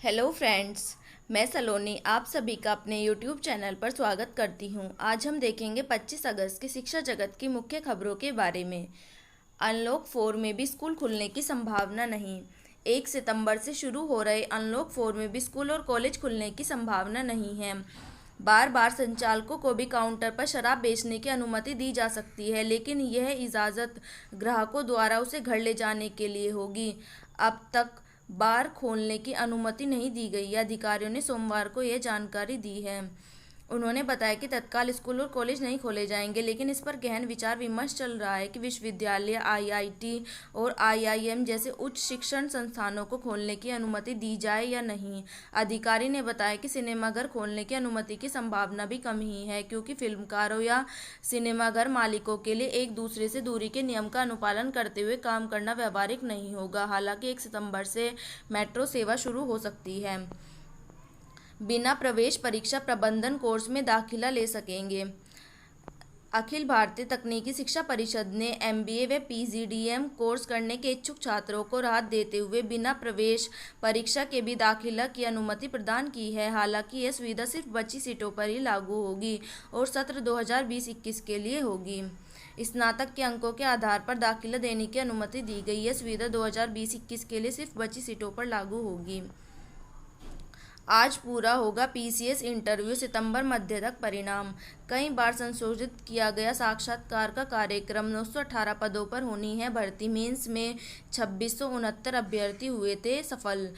Hello friends, मैं सलोनी आप सभी का अपने यूट्यूब चैनल पर स्वागत करती हूं। आज हम देखेंगे 25 अगस्त की शिक्षा जगत की मुख्य खबरों के बारे में। अनलॉक 4 में भी स्कूल खुलने की संभावना नहीं। 1 सितंबर से शुरू हो रहे अनलॉक 4 में भी स्कूल और कॉलेज खुलने की संभावना नहीं है। बार बार संचालकों को भी काउंटर पर शराब बेचने की अनुमति दी जा सकती है, लेकिन यह इजाज़त ग्राहकों द्वारा उसे घर ले जाने के लिए होगी। अब तक बार खोलने की अनुमति नहीं दी गई है। अधिकारियों ने सोमवार को यह जानकारी दी है। उन्होंने बताया कि तत्काल स्कूल और कॉलेज नहीं खोले जाएंगे, लेकिन इस पर गहन विचार विमर्श चल रहा है कि विश्वविद्यालय, आईआईटी और आईआईएम जैसे उच्च शिक्षण संस्थानों को खोलने की अनुमति दी जाए या नहीं। अधिकारी ने बताया कि सिनेमाघर खोलने की अनुमति की संभावना भी कम ही है, क्योंकि फिल्मकारों या सिनेमाघर मालिकों के लिए एक दूसरे से दूरी के नियम का अनुपालन करते हुए काम करना व्यावहारिक नहीं होगा। हालांकि 1 सितंबर से मेट्रो सेवा शुरू हो सकती है। बिना प्रवेश परीक्षा प्रबंधन कोर्स में दाखिला ले सकेंगे। अखिल भारतीय तकनीकी शिक्षा परिषद ने एमबीए व पीजीडीएम कोर्स करने के इच्छुक छात्रों को राहत देते हुए बिना प्रवेश परीक्षा के भी दाखिला की अनुमति प्रदान की है। हालांकि यह सुविधा सिर्फ बची सीटों पर ही लागू होगी और सत्र 2020-21 के लिए होगी। स्नातक के अंकों के आधार पर दाखिला देने की अनुमति दी गई। यह सुविधा 2020-21 के लिए सिर्फ बची सीटों पर लागू होगी। आज पूरा होगा पीसीएस इंटरव्यू, सितंबर मध्य तक परिणाम। कई बार संशोधित किया गया साक्षात्कार का कार्यक्रम। 918 पदों पर होनी है भर्ती। मेंस में 2669 अभ्यर्थी हुए थे सफल।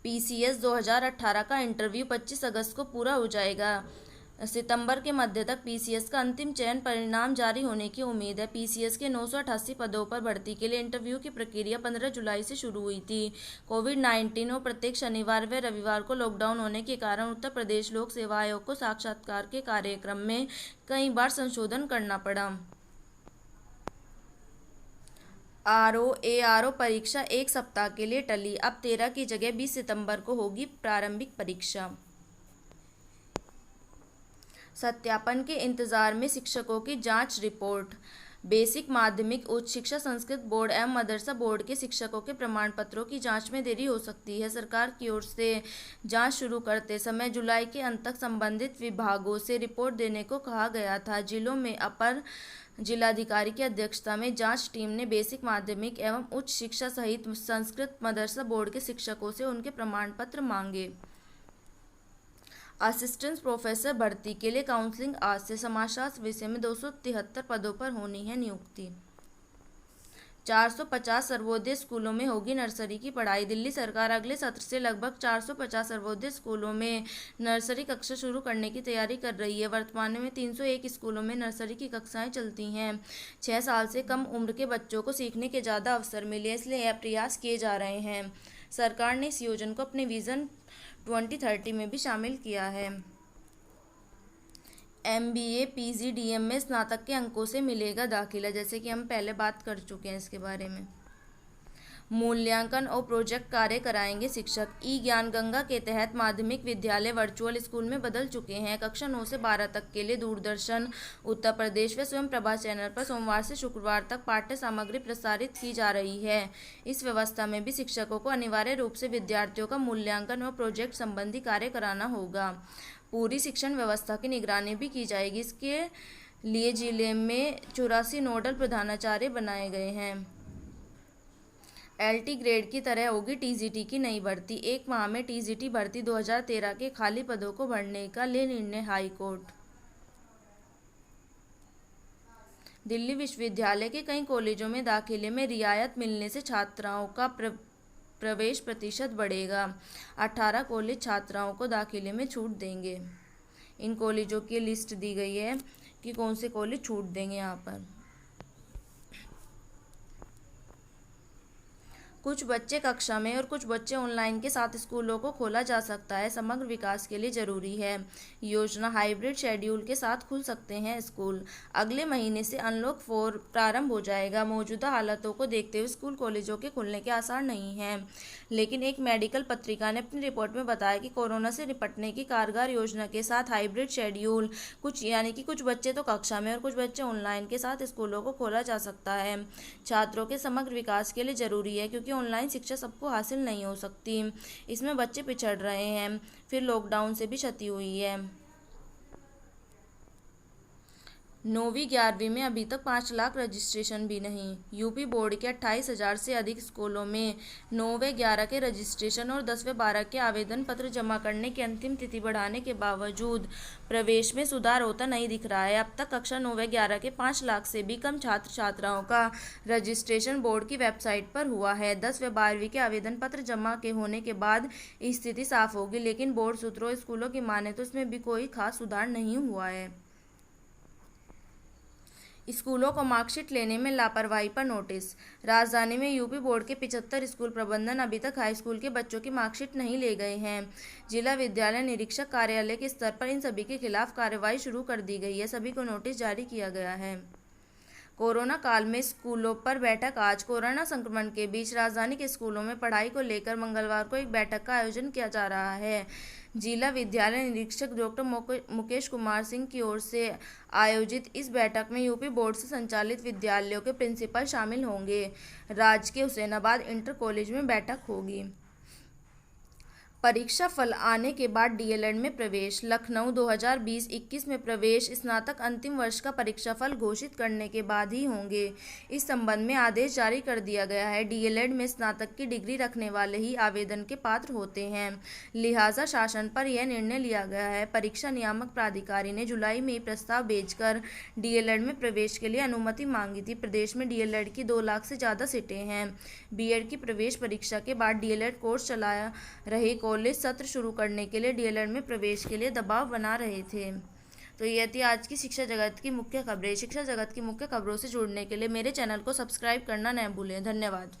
पीसीएस 2018 का इंटरव्यू 25 अगस्त को पूरा हो जाएगा। सितंबर के मध्य तक पीसीएस का अंतिम चयन परिणाम जारी होने की उम्मीद है। पीसीएस के 988 पदों पर भर्ती के लिए इंटरव्यू की प्रक्रिया 15 जुलाई से शुरू हुई थी। कोविड-19 और प्रत्येक शनिवार व रविवार को लॉकडाउन होने के कारण उत्तर प्रदेश लोक सेवा आयोग को साक्षात्कार के कार्यक्रम में कई बार संशोधन करना पड़ा। एआरओ परीक्षा 1 सप्ताह के लिए टली। अब 13 की जगह 20 सितंबर को होगी प्रारंभिक परीक्षा। सत्यापन के इंतजार में शिक्षकों की जांच रिपोर्ट। बेसिक, माध्यमिक, उच्च शिक्षा संस्कृत बोर्ड एवं मदरसा बोर्ड के शिक्षकों के प्रमाण पत्रों की जांच में देरी हो सकती है। सरकार की ओर से जांच शुरू करते समय जुलाई के अंत तक संबंधित विभागों से रिपोर्ट देने को कहा गया था। जिलों में अपर जिलाधिकारी की अध्यक्षता में जांच टीम ने बेसिक, माध्यमिक एवं उच्च शिक्षा सहित संस्कृत मदरसा बोर्ड के शिक्षकों से उनके प्रमाण पत्र मांगे। असिस्टेंट प्रोफेसर भर्ती के लिए काउंसलिंग आज से। समाजशास्त्र विषय में 273 पदों पर होनी है नियुक्ति। 450 सर्वोदय स्कूलों में होगी नर्सरी की पढ़ाई। दिल्ली सरकार अगले सत्र से लगभग 450 सर्वोदय स्कूलों में नर्सरी कक्षा शुरू करने की तैयारी कर रही है। वर्तमान में 301 स्कूलों में नर्सरी की कक्षाएं चलती हैं। 6 साल से कम उम्र के बच्चों को सीखने के ज़्यादा अवसर मिले, इसलिए यह प्रयास किए जा रहे हैं। सरकार ने इस योजना को अपने विजन 2030 में भी शामिल किया है। एमबीए पीजीडीएम में स्नातक के अंकों से मिलेगा दाखिला, जैसे कि हम पहले बात कर चुके हैं इसके बारे में। मूल्यांकन और प्रोजेक्ट कार्य कराएंगे शिक्षक। ई ज्ञान गंगा के तहत माध्यमिक विद्यालय वर्चुअल स्कूल में बदल चुके हैं। कक्षा 9 से 12 तक के लिए दूरदर्शन, उत्तर प्रदेश व स्वयं प्रभा चैनल पर सोमवार से शुक्रवार तक पाठ्य सामग्री प्रसारित की जा रही है। इस व्यवस्था में भी शिक्षकों को अनिवार्य रूप से विद्यार्थियों का मूल्यांकन व प्रोजेक्ट संबंधी कार्य कराना होगा। पूरी शिक्षण व्यवस्था की निगरानी भी की जाएगी। इसके लिए जिले में 84 नोडल प्रधानाचार्य बनाए गए हैं। एलटी ग्रेड की तरह होगी टीजीटी की नई भर्ती। 1 माह में टीजीटी भर्ती 2013 के खाली पदों को भरने का ले निर्णय हाई कोर्ट। दिल्ली विश्वविद्यालय के कई कॉलेजों में दाखिले में रियायत मिलने से छात्राओं का प्रवेश प्रतिशत बढ़ेगा। 18 कॉलेज छात्राओं को दाखिले में छूट देंगे। इन कॉलेजों की लिस्ट दी गई है कि कौन से कॉलेज छूट देंगे। यहाँ पर कुछ बच्चे कक्षा में और कुछ बच्चे ऑनलाइन के साथ स्कूलों को खोला जा सकता है। समग्र विकास के लिए जरूरी है योजना। हाइब्रिड शेड्यूल के साथ खुल सकते हैं स्कूल। अगले महीने से अनलॉक 4 प्रारंभ हो जाएगा। मौजूदा हालातों को देखते हुए स्कूल कॉलेजों के खुलने के आसार नहीं हैं, लेकिन एक मेडिकल पत्रिका ने अपनी रिपोर्ट में बताया कि कोरोना से निपटने की कारगर योजना के साथ हाइब्रिड शेड्यूल कुछ बच्चे तो कक्षा में और कुछ बच्चे ऑनलाइन के साथ स्कूलों को खोला जा सकता है। छात्रों के समग्र विकास के लिए जरूरी है, क्योंकि क्योंकि ऑनलाइन शिक्षा सबको हासिल नहीं हो सकती। इसमें बच्चे पिछड़ रहे हैं। फिर लॉकडाउन से भी क्षति हुई है। 9वीं 11वीं में अभी तक 5 लाख रजिस्ट्रेशन भी नहीं। यूपी बोर्ड के 28,000 से अधिक स्कूलों में 9वें 11 के रजिस्ट्रेशन और 10वें 12 के आवेदन पत्र जमा करने की अंतिम तिथि बढ़ाने के बावजूद प्रवेश में सुधार होता नहीं दिख रहा है। अब तक कक्षा 9वें 11 के 5 लाख से भी कम छात्र छात्राओं का रजिस्ट्रेशन बोर्ड की वेबसाइट पर हुआ है। 10वें 12वीं के आवेदन पत्र जमा के होने के बाद स्थिति साफ होगी, लेकिन बोर्ड सूत्रों स्कूलों की माने तो इसमें भी कोई खास सुधार नहीं हुआ है। स्कूलों को मार्कशीट लेने में लापरवाही पर नोटिस। राजधानी में यूपी बोर्ड के 75 स्कूल प्रबंधन अभी तक हाई स्कूल के बच्चों की मार्कशीट नहीं ले गए हैं। जिला विद्यालय निरीक्षक कार्यालय के स्तर पर इन सभी के खिलाफ कार्रवाई शुरू कर दी गई है। सभी को नोटिस जारी किया गया है। कोरोना काल में स्कूलों पर बैठक। आज कोरोना संक्रमण के बीच राजधानी के स्कूलों में पढ़ाई को लेकर मंगलवार को एक बैठक का आयोजन किया जा रहा है। जिला विद्यालय निरीक्षक डॉक्टर मुकेश कुमार सिंह की ओर से आयोजित इस बैठक में यूपी बोर्ड से संचालित विद्यालयों के प्रिंसिपल शामिल होंगे। राजकीय हुसैनाबाद इंटर कॉलेज में बैठक होगी। परीक्षा फल आने के बाद डीएलएड में प्रवेश। लखनऊ 2020-21 में प्रवेश स्नातक अंतिम वर्ष का परीक्षाफल घोषित करने के बाद ही होंगे। इस संबंध में आदेश जारी कर दिया गया है। डीएलएड में स्नातक की डिग्री रखने वाले ही आवेदन के पात्र होते हैं, लिहाजा शासन पर यह निर्णय लिया गया है। परीक्षा नियामक प्राधिकारी ने जुलाई में ही प्रस्ताव भेजकर डीएलएड में प्रवेश के लिए अनुमति मांगी थी। प्रदेश में डीएलएड की 2 लाख से ज़्यादा सीटें हैं। बीएड की प्रवेश परीक्षा के बाद डीएलएड कोर्स चला रहे कॉलेज सत्र शुरू करने के लिए डीएलएड में प्रवेश के लिए दबाव बना रहे थे। तो ये थी आज की शिक्षा जगत की मुख्य खबरें। शिक्षा जगत की मुख्य खबरों से जुड़ने के लिए मेरे चैनल को सब्सक्राइब करना न भूलें। धन्यवाद।